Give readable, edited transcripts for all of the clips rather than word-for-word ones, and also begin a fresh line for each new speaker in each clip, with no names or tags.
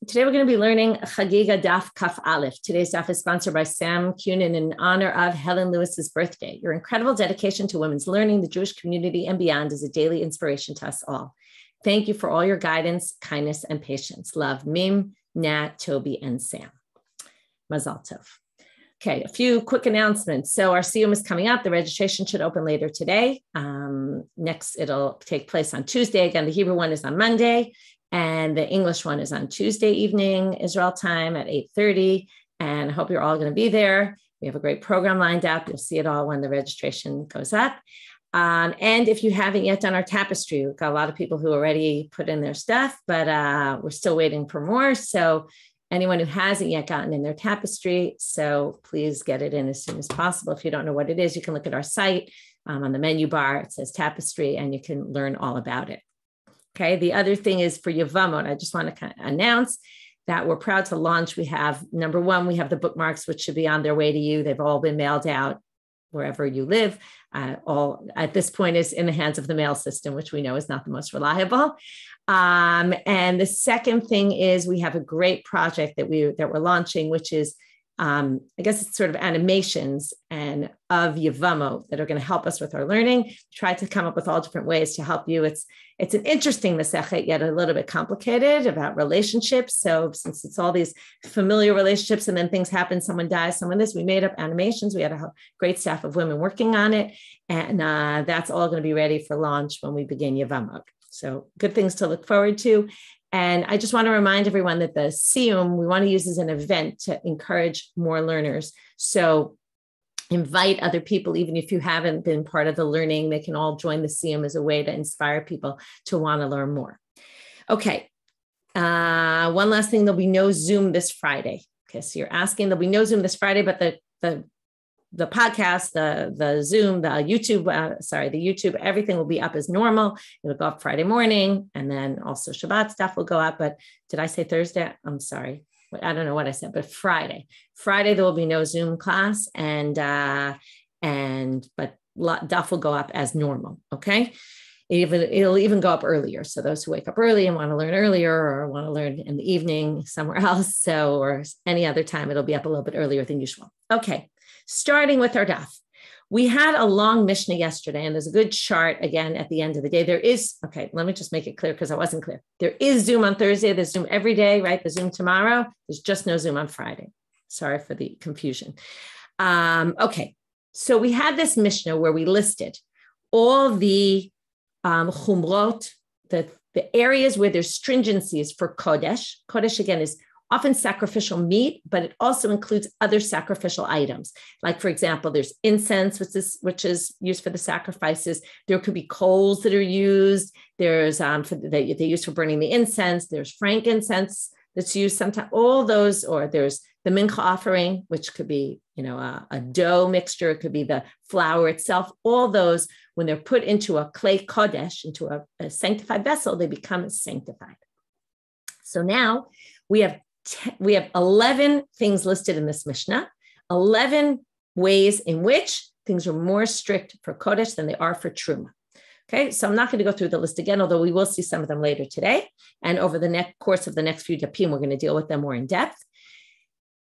Today we're going to be learning Chagigah Daf Kaf Aleph. Today's daf is sponsored by Sam Kunin in honor of Helen Lewis's birthday. Your incredible dedication to women's learning, the Jewish community, and beyond is a daily inspiration to us all. Thank you for all your guidance, kindness, and patience. Love, Mim, Nat, Toby, and Sam. Mazal Tov. Okay, a few quick announcements. So our Shiur is coming up. The registration should open later today. Next, it'll take place on Tuesday. Again, the Hebrew one is on Monday. And the English one is on Tuesday evening, Israel time at 8:30. And I hope you're all going to be there. We have a great program lined up. You'll see it all when the registration goes up. And if you haven't yet done our tapestry, we've got a lot of people who already put in their stuff, but we're still waiting for more. So anyone who hasn't yet gotten in their tapestry, so please get it in as soon as possible. If you don't know what it is, you can look at our site on the menu bar. It says tapestry, and you can learn all about it. Okay, the other thing is for Yevamot, I just want to announce that we're proud to launch. We have, number one, we have the bookmarks, which should be on their way to you. They've all been mailed out wherever you live. All at this point is in the hands of the mail system, which we know is not the most reliable. And the second thing is we have a great project that we're launching, which is I guess it's sort of animations and of Yevamot that are going to help us with our learning. Try to come up with all different ways to help you. It's an interesting Masechet, yet a little bit complicated about relationships. So since it's all these familiar relationships and then things happen, someone dies, someone this, we made up animations. We had a great staff of women working on it. And that's all going to be ready for launch when we begin Yevamot. So good things to look forward to. And I just want to remind everyone that the Shiur, we want to use as an event to encourage more learners. So invite other people, even if you haven't been part of the learning, they can all join the Shiur as a way to inspire people to want to learn more. Okay. One last thing, there'll be no Zoom this Friday. Okay. So you're asking, there'll be no Zoom this Friday, but the podcast, the Zoom, the YouTube, everything will be up as normal. It'll go up Friday morning, and then also Shabbat stuff will go up. But did I say Thursday? I'm sorry. I don't know what I said, but Friday there will be no Zoom class, but Daf will go up as normal. Okay. It'll even go up earlier. So those who wake up early and want to learn earlier or want to learn in the evening somewhere else, or any other time, it'll be up a little bit earlier than usual. Okay. Starting with our daf. We had a long Mishnah yesterday, and there's a good chart again at the end of the day. Let me just make it clear because I wasn't clear. There is Zoom on Thursday. There's Zoom every day, right? There's Zoom tomorrow. There's just no Zoom on Friday. Sorry for the confusion. Okay. So we had this Mishnah where we listed all the chumrot, the areas where there's stringencies for Kodesh. Kodesh, again, is often sacrificial meat, but it also includes other sacrificial items. Like, for example, there's incense, which is used for the sacrifices. There could be coals that are used. There's they use for burning the incense. There's frankincense that's used sometimes. All those, or there's the mincha offering, which could be, a dough mixture. It could be the flour itself. All those, when they're put into a clay kodesh, into a sanctified vessel, they become sanctified. So now we have 11 things listed in this Mishnah, 11 ways in which things are more strict for Kodesh than they are for Truma. Okay, so I'm not going to go through the list again, although we will see some of them later today. And over the course of the next few dapim, we're going to deal with them more in depth.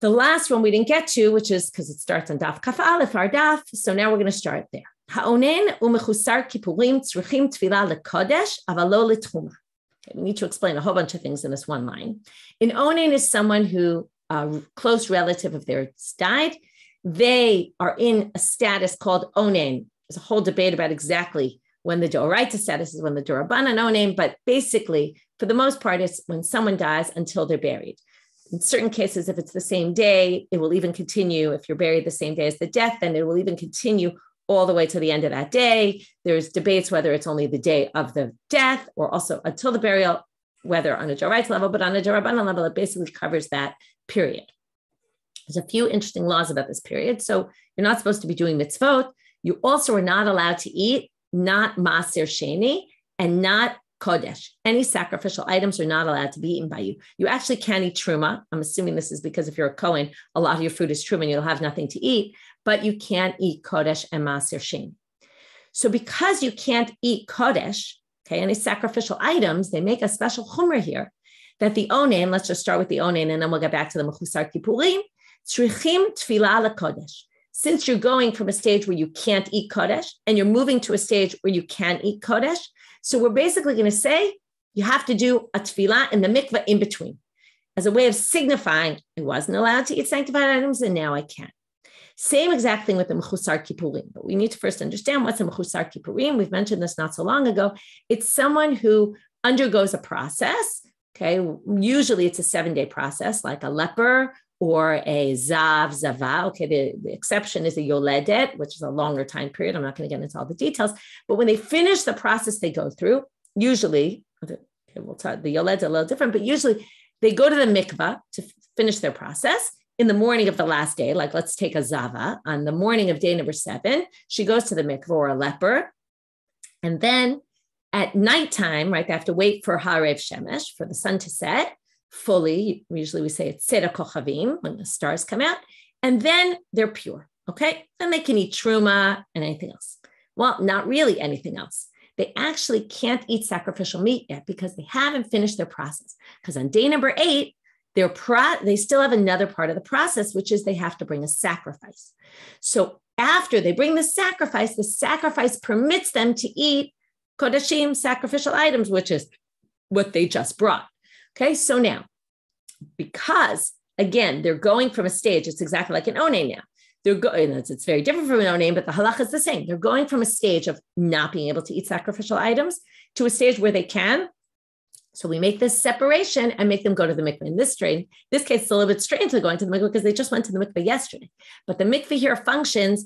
The last one we didn't get to, which is because it starts on Daf Kaf Aleph, our daf. So now we're going to start there. Ha'onen u'mechusar kippurim tzrichim tefillah lekodesh, aval lo letruma. We need to explain a whole bunch of things in this one line. An onen is someone who, a close relative of theirs died. They are in a status called onen. There's a whole debate about exactly when the Doraita status is, when the Dorabanan onen, but basically, for the most part, it's when someone dies until they're buried. In certain cases, if it's the same day, it will even continue. If you're buried the same day as the death, then it will even continue all the way to the end of that day. There's debates whether it's only the day of the death or also until the burial, whether on a Doraita level, but on a Dorabanan level, it basically covers that period. There's a few interesting laws about this period. So you're not supposed to be doing mitzvot. You also are not allowed to eat, not maaser sheni, and not kodesh. Any sacrificial items are not allowed to be eaten by you. You actually can't eat truma. I'm assuming this is because if you're a Kohen, a lot of your food is truma and you'll have nothing to eat, but you can't eat kodesh and maaser sheni. So because you can't eat kodesh, okay, any sacrificial items, they make a special chumrah here that the onen, let's just start with the onen, and then we'll get back to the mechusar kippurim, tzrichim tefillah lekodesh. Since you're going from a stage where you can't eat kodesh and you're moving to a stage where you can eat kodesh, so we're basically going to say you have to do a tefillah in the mikveh in between as a way of signifying I wasn't allowed to eat sanctified items and now I can. Same exact thing with the mechusar kippurim, but we need to first understand what's a mechusar kippurim. We've mentioned this not so long ago. It's someone who undergoes a process. Okay, usually it's a 7-day process, like a leper or a zava. Okay, the exception is a yoledet, which is a longer time period. I'm not going to get into all the details, but when they finish the process they go through, usually, we'll talk, the yoledet a little different, but usually they go to the mikvah to finish their process in the morning of the last day. Like let's take a zava on the morning of day number 7, she goes to the mikvah or a leper, and then at nighttime, right, they have to wait for harev shemesh, for the sun to set fully. Usually we say it's seder kochavim, when the stars come out, and then they're pure, okay? Then they can eat truma and anything else. Well, not really anything else. They actually can't eat sacrificial meat yet because they haven't finished their process. Because on day number 8, they still have another part of the process, which is they have to bring a sacrifice. So after they bring the sacrifice permits them to eat kodashim, sacrificial items, which is what they just brought. Okay, so now, because again, they're going from a stage, it's exactly like an onen now. It's very different from an onen, but the halacha is the same. They're going from a stage of not being able to eat sacrificial items to a stage where they can. So we make this separation and make them go to the mikveh. In this case, it's a little bit strange to going to the mikveh because they just went to the mikveh yesterday. But the mikveh here functions.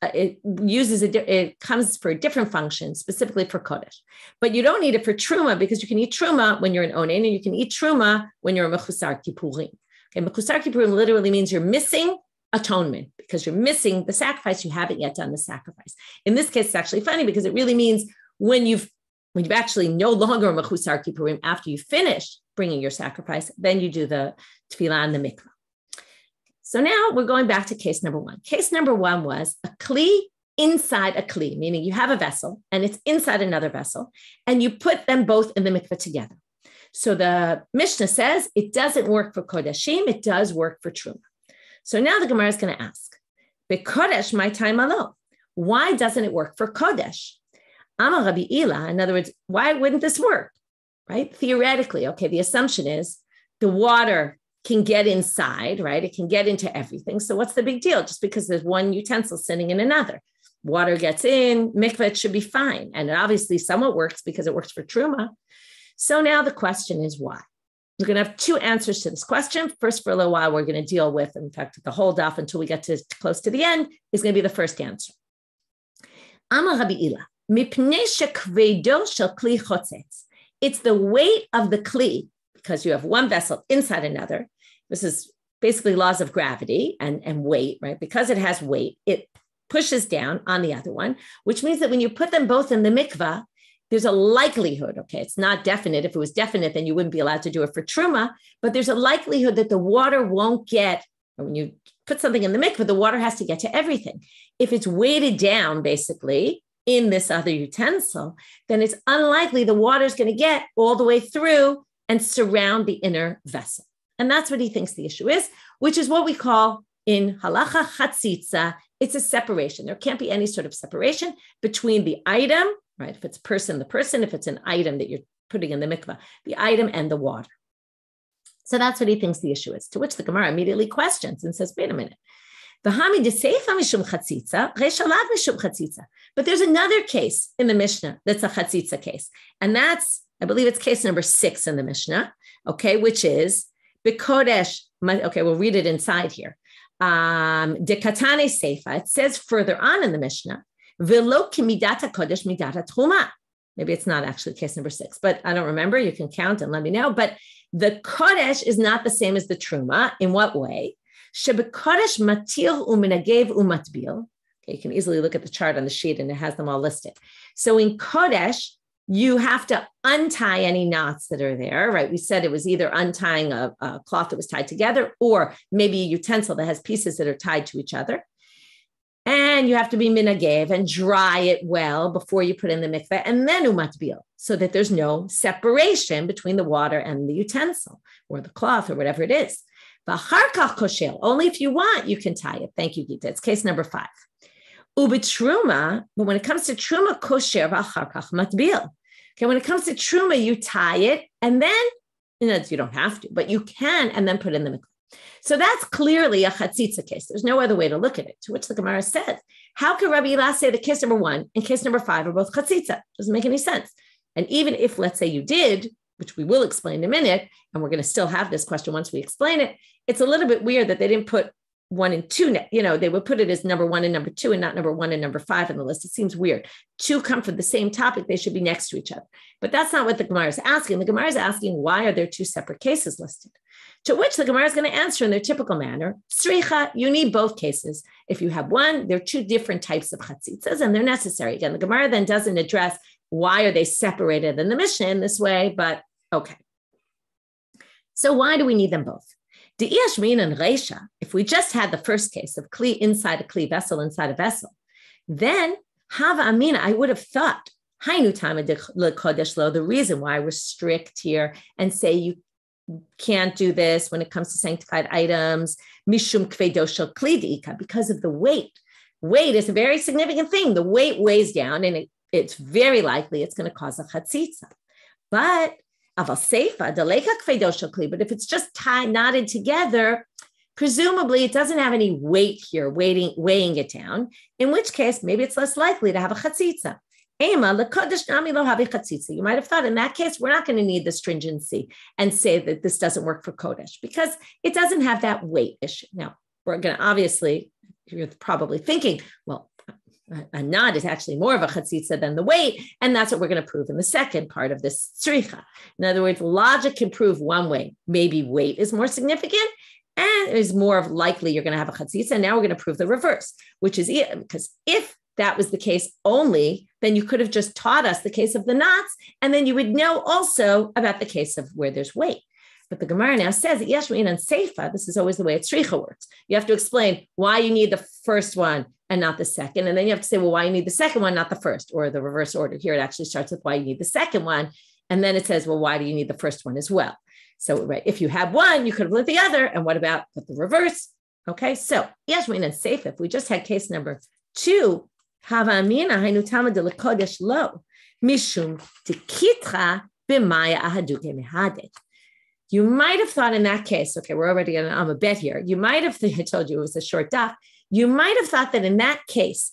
It comes for a different function, specifically for kodesh. But you don't need it for truma because you can eat truma when you're an onen, and you can eat truma when you're a mechusar kippurim. Okay, mechusar kippurim literally means you're missing atonement because you're missing the sacrifice. You haven't yet done the sacrifice. In this case, it's actually funny because it really means when you've actually no longer a mechusar kippurim after you finish bringing your sacrifice, then you do the tefillah and the mikvah. So now we're going back to case number 1. Case number 1 was a kli inside a kli, meaning you have a vessel and it's inside another vessel, and you put them both in the mikveh together. So the Mishnah says it doesn't work for kodashim, it does work for truma. So now the Gemara is going to ask, Bekodesh my time alone, why doesn't it work for kodesh? Amar Rabbi Ila, in other words, why wouldn't this work? Right? Theoretically, okay, the assumption is the water can get inside, right? It can get into everything. So what's the big deal? Just because there's one utensil sitting in another. Water gets in, mikveh, it should be fine. And it obviously somewhat works because it works for truma. So now the question is why? We're going to have 2 answers to this question. First, for a little while, we're going to deal with, in fact, the whole daf until we get to close to the end is going to be the first answer. Amar Rabbi Ila, mipnei shekvedo shel kli chotzetz. It's the weight of the kli, because you have one vessel inside another. This is basically laws of gravity and weight, right? Because it has weight, it pushes down on the other one, which means that when you put them both in the mikvah, there's a likelihood, okay, it's not definite. If it was definite, then you wouldn't be allowed to do it for truma, but there's a likelihood that the water won't get, when you put something in the mikvah, the water has to get to everything. If it's weighted down, basically, in this other utensil, then it's unlikely the water is going to get all the way through and surround the inner vessel. And that's what he thinks the issue is, which is what we call in halacha chatzitza. It's a separation. There can't be any sort of separation between the item, right? If it's the person, if it's an item that you're putting in the mikvah, the item and the water. So that's what he thinks the issue is, to which the Gemara immediately questions and says, wait a minute. But there's another case in the Mishnah that's a chatzitza case. And that's, I believe it's case number 6 in the Mishnah, okay, which is Bekodesh, okay, we'll read it inside here. Dekatane Seifa, it says further on in the Mishnah, Velo ki midata kodesh midata truma. Maybe it's not actually case number 6, but I don't remember. You can count and let me know. But the kodesh is not the same as the truma. In what way? Shebekodesh matil uminagev umatbil. Okay, you can easily look at the chart on the sheet and it has them all listed. So in kodesh, you have to untie any knots that are there, right? We said it was either untying a cloth that was tied together or maybe a utensil that has pieces that are tied to each other. And then you have to be minagev and dry it well before you put in the mikveh, and then umatbil, so that there's no separation between the water and the utensil or the cloth or whatever it is. Only if you want, you can tie it. Thank you, Gita. It's case number 5. Ubitruma, but when it comes to truma kosher, matbil. Okay, when it comes to truma, you tie it, and then you don't have to, but you can, and then put in the mikveh. So that's clearly a chatzitza case. There's no other way to look at it, to which the Gemara says, how can Rabbi Ilah say that case number 1 and case number 5 are both chatzitza? Doesn't make any sense. And even if, let's say you did, which we will explain in a minute, and we're going to still have this question once we explain it, it's a little bit weird that they didn't put 1 and 2, they would put it as number 1 and number 2 and not number 1 and number 5 in the list. It seems weird. 2 come from the same topic. They should be next to each other. But that's not what the Gemara is asking. The Gemara is asking, why are there 2 separate cases listed? To which the Gemara is going to answer in their typical manner, Sricha, you need both cases. If you have one, there are 2 different types of chatzitzas, and they're necessary. Again, the Gemara then doesn't address why are they separated in the Mishnah in this way, but okay. So why do we need them both? De'iyashmin and Reisha, if we just had the first case of kli inside a kli, vessel inside a vessel, then Hava Amina, I would have thought, Hainu Tama Kodesh Lo, the reason why we're strict here and say you can't do this when it comes to sanctified items, Mishum Kvedo Shel Kli De'ika, because of the weight. Weight is a very significant thing. The weight weighs down, and it's very likely it's going to cause a chatzitza. But Aval Seifa, Deleka Kvedo Shel Kli, but if it's just knotted together, presumably it doesn't have any weight here, weighing it down, in which case maybe it's less likely to have a chatzitza. You might have thought in that case, we're not going to need the stringency and say that this doesn't work for Kodesh because it doesn't have that weight issue. Now, we're going to obviously, you're probably thinking, well, a knot is actually more of a chatzitza than the weight, and that's what we're going to prove in the second part of this tzricha. In other words, logic can prove one way. Maybe weight is more significant and is more likely you're going to have a chatzitza. And now we're going to prove the reverse, which is because if that was the case only, then you could have just taught us the case of the knots, and then you would know also about the case of where there's weight. But the Gemara now says that Yashmin and Seifa, this is always the way tzricha works. You have to explain why you need the first one and not the second. And then you have to say, well, why you need the second one, not the first, or the reverse order. Here it actually starts with why you need the second one. And then it says, well, why do you need the first one as well? So right, if you had one, you could have lived the other. And what about the reverse? Okay, so Yashmin and Seifa, if we just had case number 2, Hava Amina Hainu Tama de Kodesh Lo Mishum Tikitra B'Maya Ahaduke Mehadet. You might have thought in that case, okay, we're already on a bet here. You might have, I told you it was a short daf. You might have thought that in that case,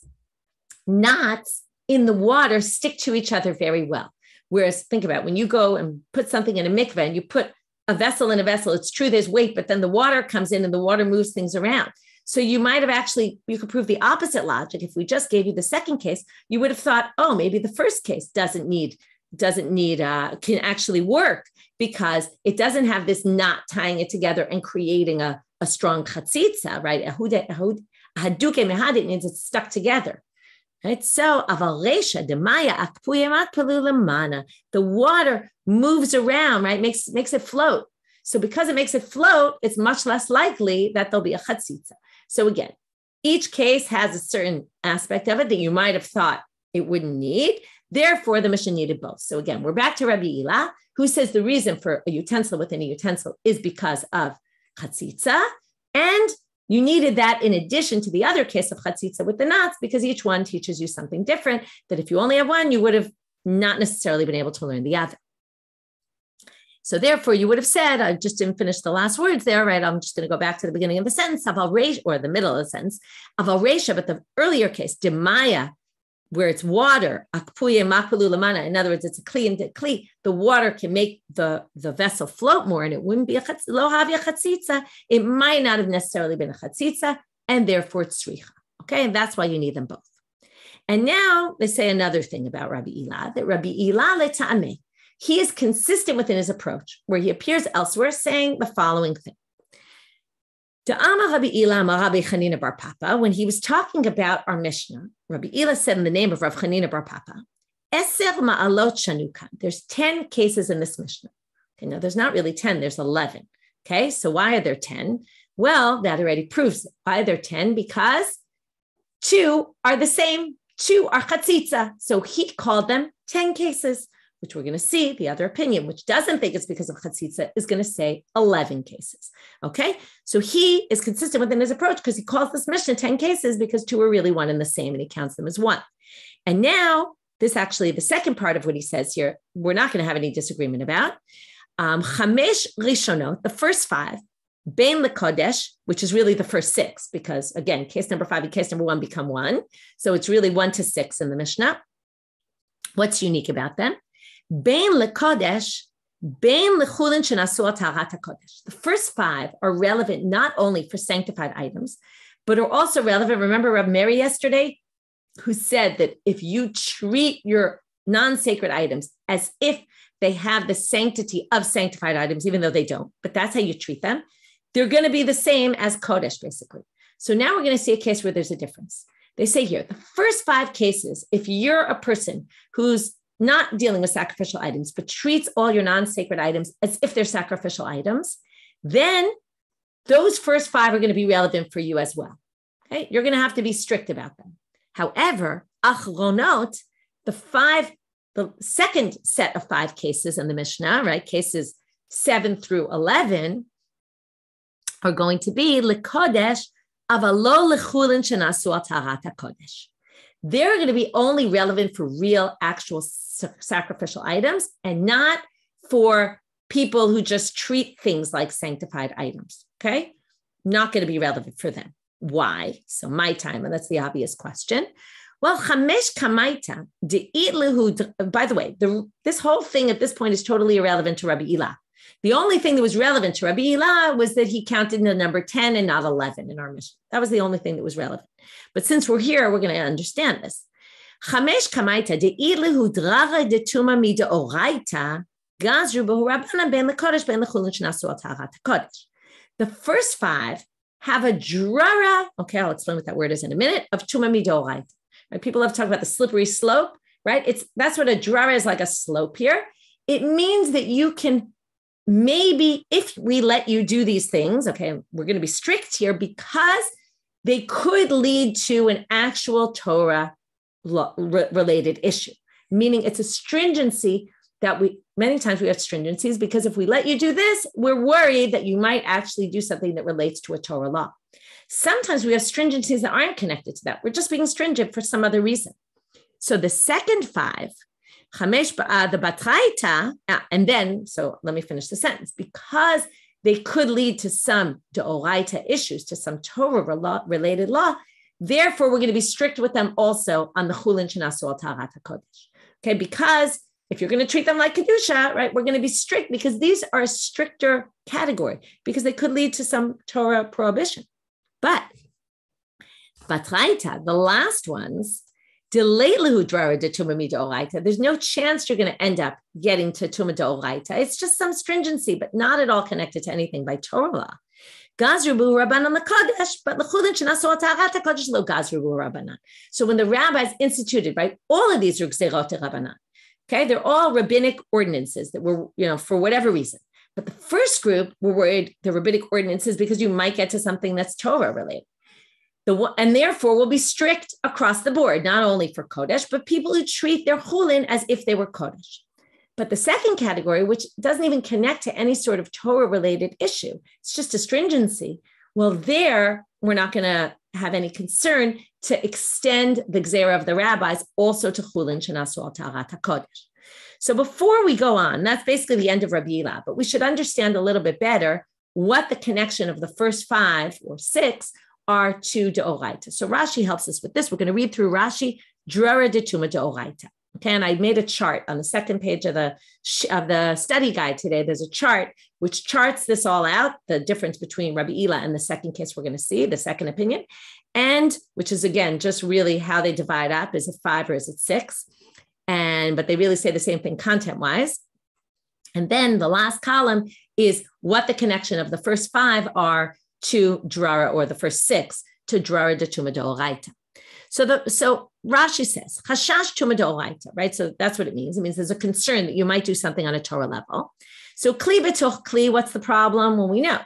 knots in the water stick to each other very well. Whereas think about it, when you go and put something in a mikveh and you put a vessel in a vessel, it's true there's weight, but then the water comes in and the water moves things around. So you might have actually, you could prove the opposite logic. If we just gave you the second case, you would have thought, oh, maybe the first case can actually work because it doesn't have this knot tying it together and creating a strong chatzitza, right? Haduke mehadit means it's stuck together. Right? So avaresha demaya akpuyemat palulamana. The water moves around, right? Makes it float. So because it makes it float, it's much less likely that there'll be a chatzitza. So again, each case has a certain aspect of it that you might have thought it wouldn't need. Therefore, the Mishnah needed both. So again, we're back to Rabbi Ilah, who says the reason for a utensil within a utensil is because of chatzitza. And you needed that in addition to the other case of chatzitza with the knots, because each one teaches you something different, that if you only have one, you would have not necessarily been able to learn the other. So therefore, you would have said, I just didn't finish the last words there, right? I'm just going to go back to the beginning of the sentence, aval reisha, or the middle of the sentence, aval reisha, but the earlier case, demaya, where it's water, akpuye makulu lamana. In other words, it's a kli and kli. The water can make the vessel float more, and it wouldn't be lo havia chatzitza. It might not have necessarily been a chatzitza, and therefore it's tzricha. Okay, and that's why you need them both. And now they say another thing about Rabbi Ilah, that Rabbi Ilah leta'ameh. He is consistent within his approach, where he appears elsewhere saying the following thing. Rabbi Ilah, Rabbi Chanina bar Papa, when he was talking about our Mishnah, Rabbi Ilah said in the name of Rav Chanina bar Papa, Eser ma'alot shanukan. There's 10 cases in this Mishnah. Okay, no, there's not really 10, there's 11. Okay, so why are there 10? Well, that already proves it. Why are there 10? Because 2 are the same. 2 are chatzitza. So he called them 10 cases, which we're going to see. The other opinion, which doesn't think it's because of chatzitza, is going to say 11 cases. Okay, so he is consistent within his approach because he calls this Mishnah 10 cases because 2 are really one and the same, and he counts them as 1. And now this actually, the second part of what he says here, we're not going to have any disagreement about. Chamesh rishonot, the first 5, bein lekodesh, which is really the first 6, because again, case number 5 and case number 1 become 1. So it's really 1 to 6 in the Mishnah. What's unique about them? Bein lekodesh, bein lechulin shenasu al taharat hakodesh. The first 5 are relevant not only for sanctified items, but are also relevant. Remember Rab Mary yesterday, who said that if you treat your non-sacred items as if they have the sanctity of sanctified items, even though they don't, but that's how you treat them, they're going to be the same as Kodesh, basically. So now we're going to see a case where there's a difference. They say here, the first 5 cases, if you're a person who's not dealing with sacrificial items, but treats all your non-sacred items as if they're sacrificial items, then those first 5 are going to be relevant for you as well. Okay? You're going to have to be strict about them. However, achronot, the second set of 5 cases in the Mishnah, right, cases 7 through 11, are going to be lekodesh avalo lechulin shenasu al taharat hakodesh. They're going to be only relevant for real, actual sacrificial items, and not for people who just treat things like sanctified items. Okay, not going to be relevant for them. Why? So my time, and that's the obvious question. Well, chamesh kamaita de'itlehu. By the way, this whole thing at this point is totally irrelevant to Rabbi Ilah. The only thing that was relevant to Rabbi Ilah was that he counted in the number 10 and not 11 in our Mishnah. That was the only thing that was relevant. But since we're here, we're going to understand this. Chamesh kamaita de'itlehu drara detuma mideoraita gazru behu rabbanan ben lekodesh ben lechulin shenasu al taharat hakodesh. The first 5 have a drara, okay, I'll explain what that word is in a minute, of tuma midoraita. Right? People have talked about the slippery slope, right? That's what a drara is, like a slope here. It means that you can maybe, if we let you do these things, okay, we're going to be strict here because they could lead to an actual Torah related issue, meaning it's a stringency that many times we have stringencies because if we let you do this, we're worried that you might actually do something that relates to a Torah law. Sometimes we have stringencies that aren't connected to that. We're just being stringent for some other reason. So the second 5, the batraita, and then, so let me finish the sentence, because they could lead to some deoraita issues, to some Torah-related law, therefore we're going to be strict with them also on the chulin shenasu al taharat hakodesh. Okay, because if you're going to treat them like Kedusha, right, we're going to be strict because these are a stricter category because they could lead to some Torah prohibition. But batraita, the last ones, there's no chance you're going to end up getting to Tuma D'Oraita. It's just some stringency, but not at all connected to anything by Torah law. Gazru bu Rabbanan l'Kodesh, but l'chulin shenasu al taharat hakodesh lo gazru bu Rabbanan. So when the rabbis instituted, right, all of these are gzerot Rabbanan. Okay, they're all rabbinic ordinances that were, for whatever reason. But the first group were worried the rabbinic ordinances because you might get to something that's Torah related. And therefore will be strict across the board, not only for Kodesh, but people who treat their chulin as if they were Kodesh. But the second category, which doesn't even connect to any sort of Torah-related issue, it's just a stringency. Well, there, we're not going to have any concern to extend the gzera of the rabbis also to chulin shenasu al taharat hakodesh. So before we go on, that's basically the end of Rabbi Ilah, but we should understand a little bit better what the connection of the first 5 or 6 are to deoraita. So Rashi helps us with this. We're going to read through Rashi, drara de tuma deoraita. Okay, and I made a chart on the second page of the study guide today. There's a chart which charts this all out, the difference between Rabbi Ilah and the second case we're going to see, the second opinion, and which is, again, just really how they divide up. Is it 5 or is it 6? But they really say the same thing content-wise. And then the last column is what the connection of the first 5 are to drara, or the first 6 to drara de tuma deoraita. So Rashi says, Chashash tuma deoraita, right? So that's what it means. It means there's a concern that you might do something on a Torah level. So kli b'toch kli, what's the problem? Well, we know.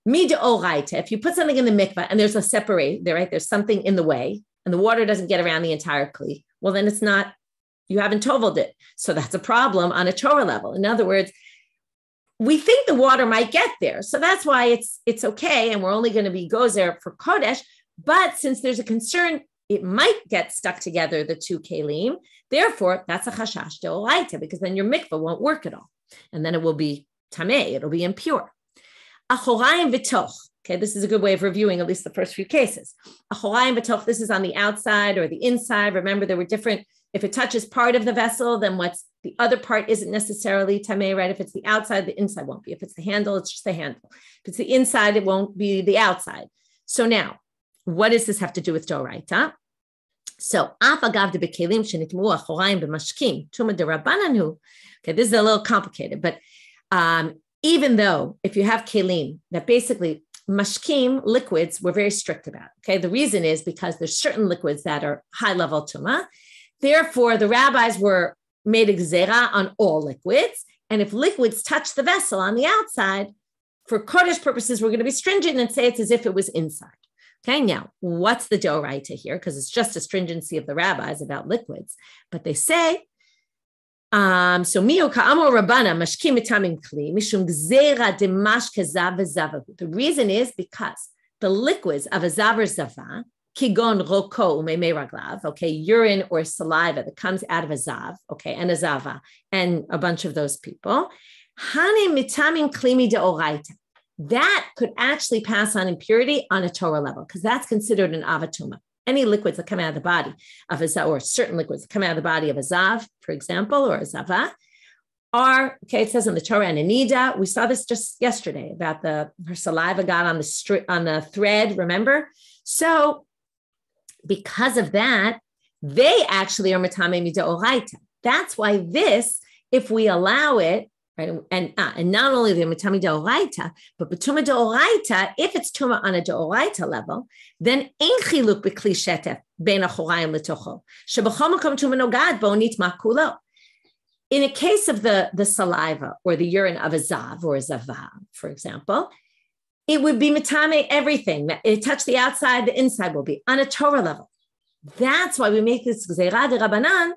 Mi deoraita, if you put something in the mikvah and there's a separate, right? There's something in the way, and the water doesn't get around the entire kli, well, then it's not, you haven't toveled it. So that's a problem on a Torah level. In other words, we think the water might get there. So that's why it's okay. And we're only going to be gozer for Kodesh. But since there's a concern, it might get stuck together, the two kelim. Therefore, that's a chashash deoraita, because then your mikvah won't work at all. And then it will be tameh, it'll be impure. Achorayim v'toch. Okay, this is a good way of reviewing at least the first few cases. Achorayim v'toch, this is on the outside or the inside. Remember, there were different, if it touches part of the vessel, then what's the other part isn't necessarily tameh, right? If it's the outside, the inside won't be. If it's the handle, it's just the handle. If it's the inside, it won't be the outside. So now, what does this have to do with Doraita? So, okay, this is a little complicated, but even though if you have kelim that basically mashkim, liquids, we're very strict about. Okay, the reason is because there's certain liquids that are high level tuma. Therefore, the rabbis were made a gzera on all liquids, and if liquids touch the vessel on the outside, for Kodesh purposes, we're going to be stringent and say it's as if it was inside. Okay, now what's the doraita here? Because it's just a stringency of the rabbis about liquids, but they say, so miu ka'amor rabbana mashkim mitamim kli mishum gzera demash kezav v'zavahu. The reason is because the liquids of a zav or zava, kigon roko umemei raglav, okay, urine or saliva that comes out of a zav, okay, and a zava, and a bunch of those people, hani mitamim klimi deoraita. That could actually pass on impurity on a Torah level, because that's considered an avatuma. Any liquids that come out of the body of a zav, or certain liquids that come out of the body of a zav, for example, or a zava, are, okay, it says in the Torah and Anida, we saw this just yesterday about her saliva got on the thread, remember? So because of that, they actually are matame midoraita. That's why this, if we allow it, right, and not only the matami deoraita, but betuma deoraita, if it's tuma on a deoraita level, then ein chiluk b'kli shetef ben achorayim letocho shebachol makom tuma nogad bo nitma kulo. In a case of the saliva or the urine of a zav or a zava, for example, it would be matame everything. It touched the outside, the inside will be on a Torah level. That's why we make this gzeira de Rabbanan,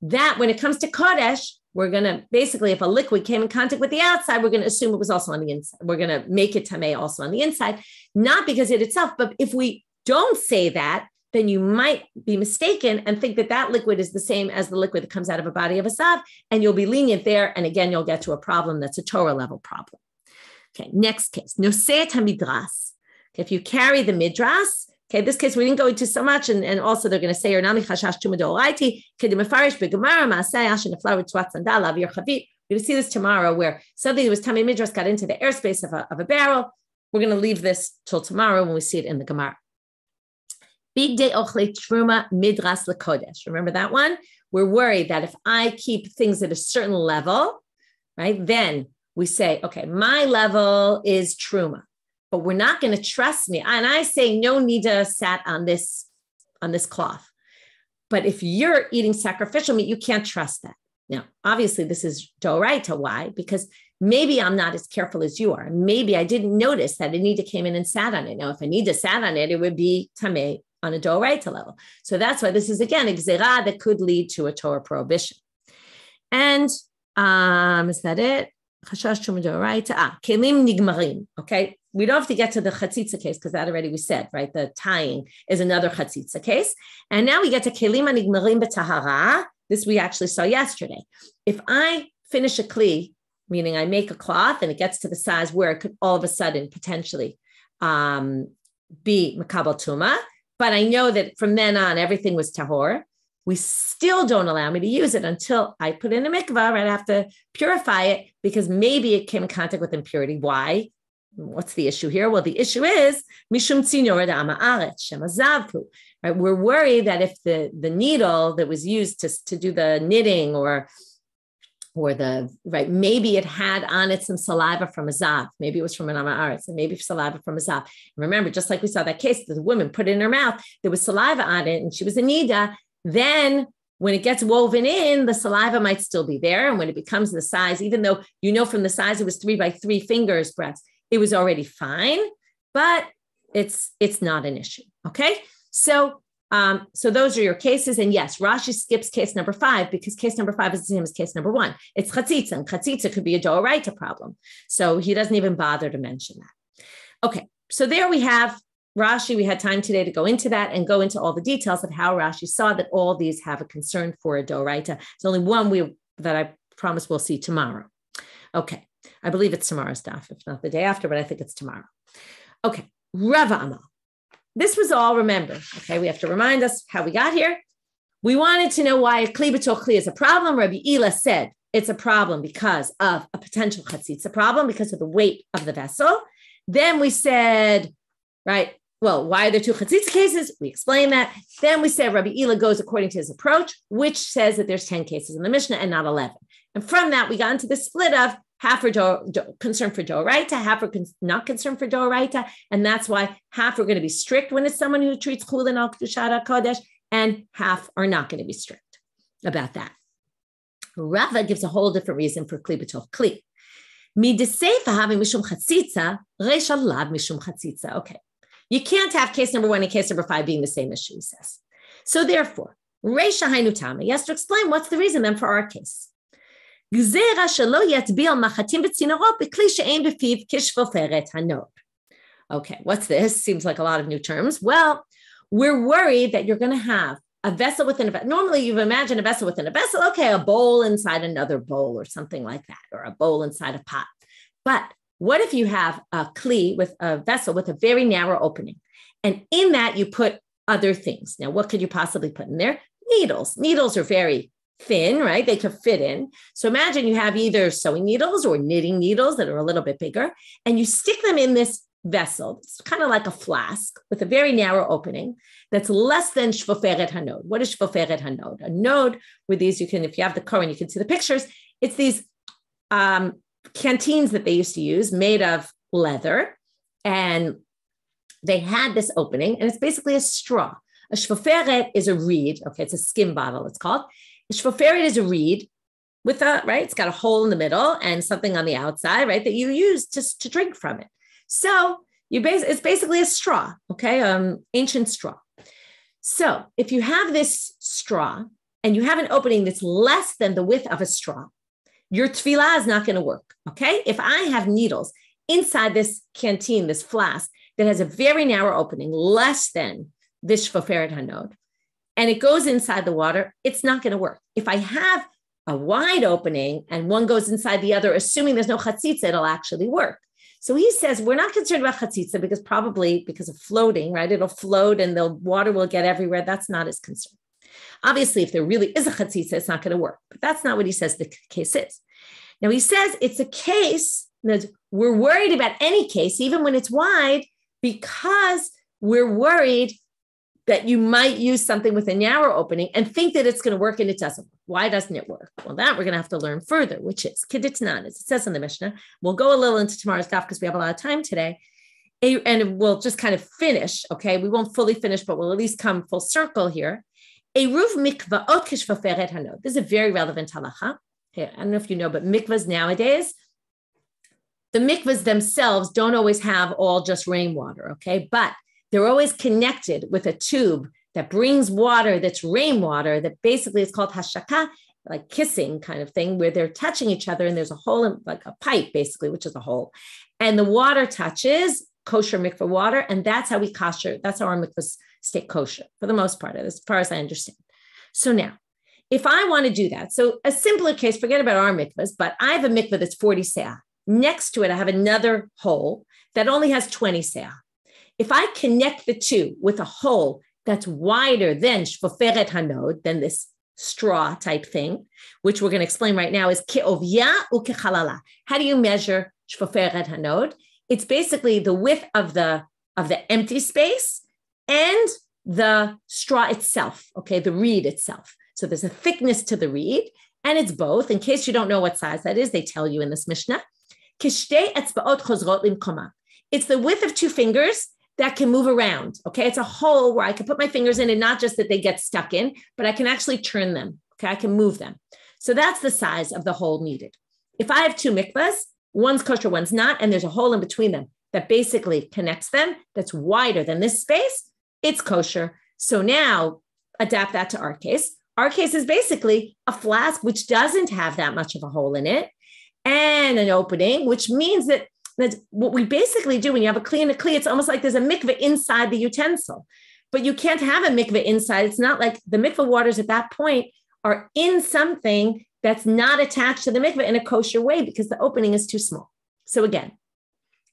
that when it comes to Kodesh, we're going to basically, if a liquid came in contact with the outside, we're going to assume it was also on the inside. We're going to make it tameh also on the inside, not because it itself, but if we don't say that, then you might be mistaken and think that that liquid is the same as the liquid that comes out of a body of a zav, and you'll be lenient there. And again, you'll get to a problem that's a Torah level problem. Okay, next case, noseit hamidras. Okay, if you carry the midras, okay, this case we didn't go into so much, and also they're going to say, "Ernami chashash tuma deoraiti kedimefarish begemara maaseh ashen nefla ritzvat sandal avir chavit." We're going to see this tomorrow, where something that was tamei midras got into the airspace of a barrel. We're going to leave this till tomorrow when we see it in the Gemara. Big day ochle truma midras lekodesh. Remember that one? We're worried that if I keep things at a certain level, right, then we say, okay, my level is truma. But we're not going to trust me. And I say no nida sat on this cloth. But if you're eating sacrificial meat, you can't trust that. Now, obviously, this is doraita. Why? Because maybe I'm not as careful as you are. Maybe I didn't notice that Anida came in and sat on it. Now, if Anida sat on it, it would be tameh on a doraita level. So that's why this is, again, a gzera that could lead to a Torah prohibition. And is that it? Chashash tuma doraita. Kelim nigmarim. Okay. We don't have to get to the chatzitza case because that already we said, right? The tying is another chatzitza case. And now we get to kelim nigmarim b'tahara. This we actually saw yesterday. If I finish a kli, meaning I make a cloth and it gets to the size where it could all of a sudden potentially be makabel tuma, but I know that from then on everything was tahor, we still don't allow me to use it until I put in a mikvah, right? I have to purify it because maybe it came in contact with impurity. Why? What's the issue here? Well, the issue is mishum tzinor da'ama aretz shema zavku. Right? We're worried that if the needle that was used to do the knitting or the right, maybe it had on it some saliva from a zav. Maybe it was from an amaretz, and maybe saliva from a zav. Remember, just like we saw that case, the woman put it in her mouth. There was saliva on it, and she was a nida. Then when it gets woven in, the saliva might still be there. And when it becomes the size, even though you know from the size it was 3 by 3 fingers, perhaps it was already fine, but it's not an issue. Okay. So So those are your cases. And yes, Rashi skips case number 5 because case number 5 is the same as case number 1. It's chatzitza, and chatzitza could be a doraita problem. So he doesn't even bother to mention that. Okay, so there we have Rashi. We had time today to go into that and go into all the details of how Rashi saw that all these have a concern for a doraita. There's only one that I promise we'll see tomorrow. Okay, I believe it's tomorrow's daf, if not the day after, but I think it's tomorrow. Okay, Rava Amal. This was all, remember, okay, we have to remind us how we got here. We wanted to know why a kli b'toch kli is a problem. Rabbi Ila said it's a problem because of a potential chatzitza problem, because of the weight of the vessel. Then we said, right, well, why are there 2 chatzitza cases? We explained that. Then we said Rabbi Ila goes according to his approach, which says that there's 10 cases in the Mishnah and not 11. And from that, we got into the split of half are concerned for doraita, half are not concerned for doraita, and that's why half are going to be strict when it's someone who treats chulin al kedushat kodesh, and half are not going to be strict about that. Rava gives a whole different reason for kli b'toch kli. Mideseifa having mishum chatzitza, reisha lav mishum chatzitza. Okay, you can't have case number 1 and case number 5 being the same issue, he says. So therefore, reisha hainu tama, he has to explain what's the reason then for our case. Okay, what's this? Seems like a lot of new terms. Well, we're worried that you're going to have a vessel within a vessel. Normally, you imagine a vessel within a vessel. Okay, a bowl inside another bowl or something like that, or a bowl inside a pot. But what if you have a kli with a vessel with a very narrow opening, and in that you put other things? Now, what could you possibly put in there? Needles. Needles are very thin, right? They could fit in. So imagine you have either sewing needles or knitting needles that are a little bit bigger, and you stick them in this vessel. It's kind of like a flask with a very narrow opening that's less than shvoferet hanod. What is shvoferet hanod? A node with these, you can, if you have the Koran, you can see the pictures. It's these canteens that they used to use made of leather, and they had this opening, and it's basically a straw. A shvoferet is a reed. Okay, it's a skim bottle, it's called. Shvoferet is a reed with a, right? It's got a hole in the middle and something on the outside, right? That you use just to drink from it. So it's basically a straw, okay? Ancient straw. So if you have this straw and you have an opening that's less than the width of a straw, your tefillah is not going to work, okay? If I have needles inside this canteen, this flask that has a very narrow opening, less than this shvoferet hanod, and it goes inside the water, it's not going to work. If I have a wide opening and one goes inside the other, assuming there's no chatzitza, it'll actually work. So he says, we're not concerned about chatzitza because of floating, right? It'll float and the water will get everywhere. That's not his concern. Obviously, if there really is a chatzitza, it's not going to work. But that's not what he says the case is. Now, he says it's a case that we're worried about any case, even when it's wide, because we're worried that you might use something with a narrow opening and think that it's going to work and it doesn't. Why doesn't it work? Well, that we're going to have to learn further, which is keditnan, as it says in the Mishnah. We'll go a little into tomorrow's daf because we have a lot of time today. And we'll just kind of finish, okay? We won't fully finish, but we'll at least come full circle here. Eruv mikvaot kishvoferet hanod. This is a very relevant halacha. Okay, I don't know if you know, but mikvahs nowadays, the mikvahs themselves don't always have all just rainwater, okay? But they're always connected with a tube that brings water that's rainwater that basically is called hashaka, like kissing kind of thing, where they're touching each other and there's a hole in, like a pipe basically, which is a hole. And the water touches kosher mikvah water, and that's how we kosher, that's how our mikvahs stay kosher for the most part, as far as I understand. So now, if I want to do that, so a simpler case, forget about our mikvahs, but I have a mikvah that's 40 seah. Next to it, I have another hole that only has 20 seah. If I connect the two with a hole that's wider than shvoferet hanod, than this straw type thing, which we're going to explain right now, is ke'ovya u kechalala. How do you measure shvoferet hanod? It's basically the width of the empty space and the straw itself, okay, the reed itself. So there's a thickness to the reed, and it's both. In case you don't know what size that is, they tell you in this Mishnah. Kishtei etzbaot chozrot limkoma. It's the width of 2 fingers that can move around, okay? It's a hole where I can put my fingers in, and not just that they get stuck in, but I can actually turn them, okay? I can move them. So that's the size of the hole needed. If I have 2 mikvahs, one's kosher, one's not, and there's a hole in between them that basically connects them, that's wider than this space, it's kosher. So now adapt that to our case. Our case is basically a flask which doesn't have that much of a hole in it and an opening, which means that what we basically do when you have a kli and a kli, it's almost like there's a mikveh inside the utensil, but you can't have a mikveh inside. It's not like the mikveh waters at that point are in something that's not attached to the mikveh in a kosher way because the opening is too small. So again,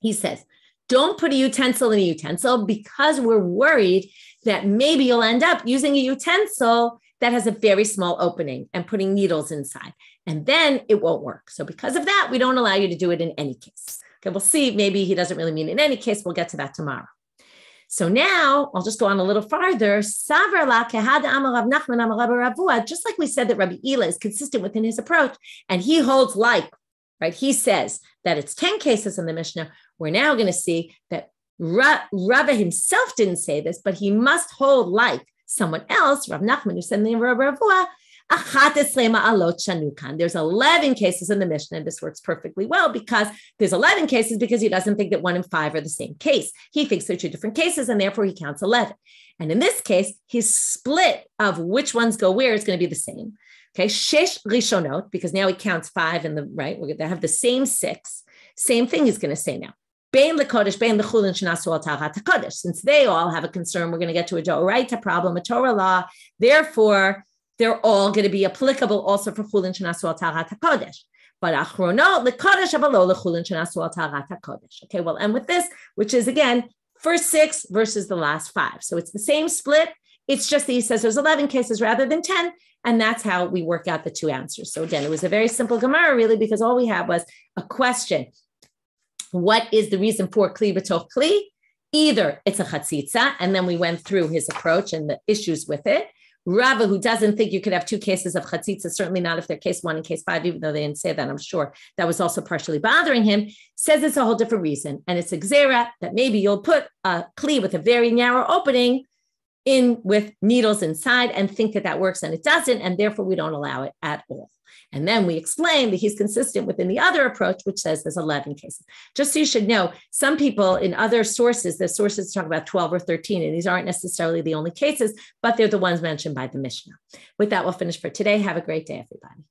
he says, don't put a utensil in a utensil because we're worried that maybe you'll end up using a utensil that has a very small opening and putting needles inside, and then it won't work. So because of that, we don't allow you to do it in any case. Okay, we'll see. Maybe he doesn't really mean in any case. We'll get to that tomorrow. So now I'll just go on a little farther. Just like we said that Rabbi Ila is consistent within his approach, and he holds like, right? He says that it's 10 cases in the Mishnah. We're now going to see that Rava himself didn't say this, but he must hold like someone else, Rav Nachman, who said in the name of Ravua, there's 11 cases in the Mishnah, and this works perfectly well because there's 11 cases because he doesn't think that 1 and 5 are the same case. He thinks they're 2 different cases, and therefore he counts 11. And in this case, his split of which ones go where is going to be the same. Okay, shesh rishonot, because now he counts 5 in the right. We're going to have the same 6. Same thing he's going to say now. Bein lekodesh, bein lechulin shenasu al tahat hakodesh. Since they all have a concern, we're going to get to a doraita problem, a Torah law. Therefore, they're all going to be applicable also for chulin shenasu al tahat hakodesh. But achronot lekodesh avalo lechulin shenasu al tahat hakodesh. Okay, we'll end with this, which is again first 6 versus the last 5. So it's the same split. It's just that he says there's 11 cases rather than 10. And that's how we work out the 2 answers. So again, it was a very simple Gemara, really, because all we had was a question. What is the reason for kli b'toch kli? Either it's a chatzitza, and then we went through his approach and the issues with it. Rava, who doesn't think you could have 2 cases of chatzitza, certainly not if they're case 1 and case 5, even though they didn't say that, I'm sure that was also partially bothering him, says it's a whole different reason. And it's a gzera that maybe you'll put a kli with a very narrow opening in with needles inside and think that that works, and it doesn't, and therefore we don't allow it at all. And then we explain that he's consistent within the other approach, which says there's 11 cases. Just so you should know, some people in other sources, the sources talk about 12 or 13, and these aren't necessarily the only cases, but they're the ones mentioned by the Mishnah. With that, we'll finish for today. Have a great day, everybody.